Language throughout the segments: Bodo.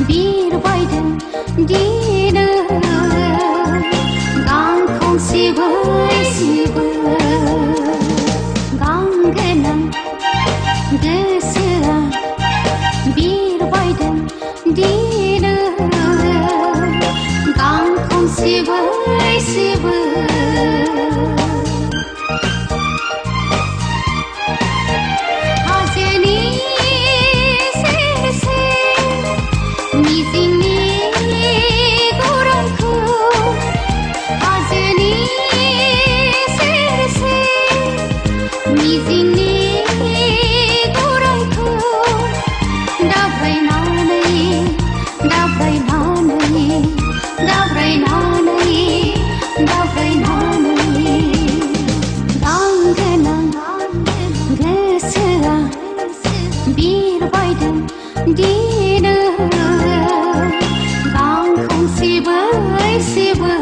बिरबायदों दिनो गांखं सिबै सिबै गां गोनां गोसोआ बिरबायदों दिनो गांखं सिबै सिबै हाजोनि सेर सेर मिजिंनि गौरांखौ हाजोनि सेर सेर मिजिंनि गौरांखौ दाब्रायनानै दाब्रायनानै दाब्रायनानै दाब्रायनानै गां गोनां गोसोआ बिरबायदों दिनो गांखं सिबै सिबै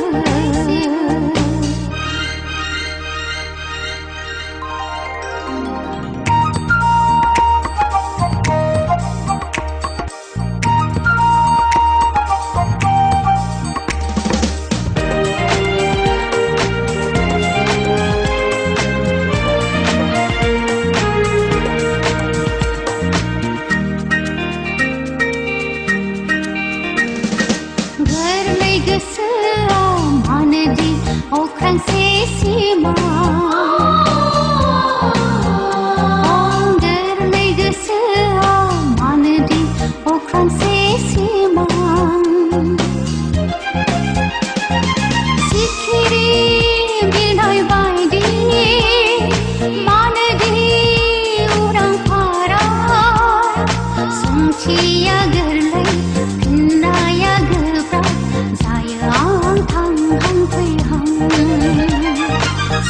गोरलै गोसोआव मानोदि अख्रांसे सिमा गोरलै गोसोआव मानोदि अख्रांसे सिमा सिखिरि बिरनाय बायदि मानोदि उरां फाराय सोंथिया गोरलै फिननाया गोब्राब जायो आं थांहां फैहां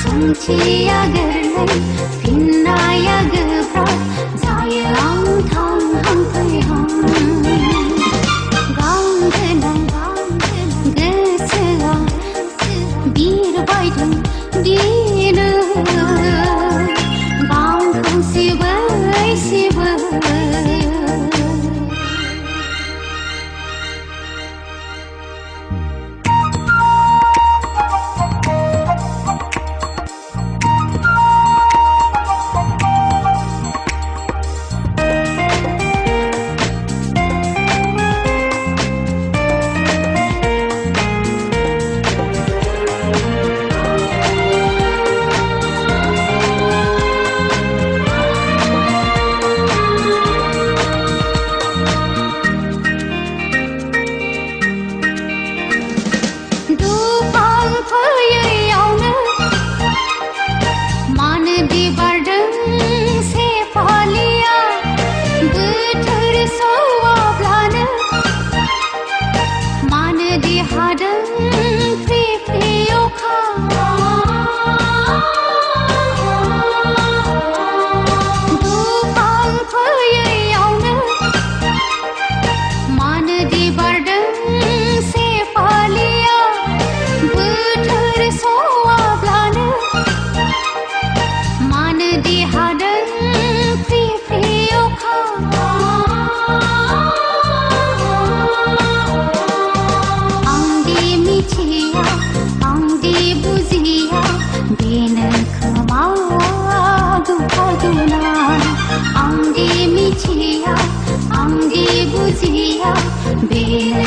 सोंथिया गोरलै फिननाया गोब्राब जायो आं थांहां फैहां गां गोनां गोसोआ बिरबायदों दिनो गांखं सिबै सिबै दुफां फैयैयावनो मानोदि बारदों सेफालिया बोथोर सौवाब्लानो मानोदि हादों फ्रि फ्रि अखा दुफां फैयैयावनो मानोदि बारदों सेफालिया बोथोर सौवाब्लानो मानोदि हादों फ्रि फ्रि अखा आंदि मिथिया आंदि बुजिया बेनो खोमा दुखुना आंदि मिथिया आंदि बुजिया बेनो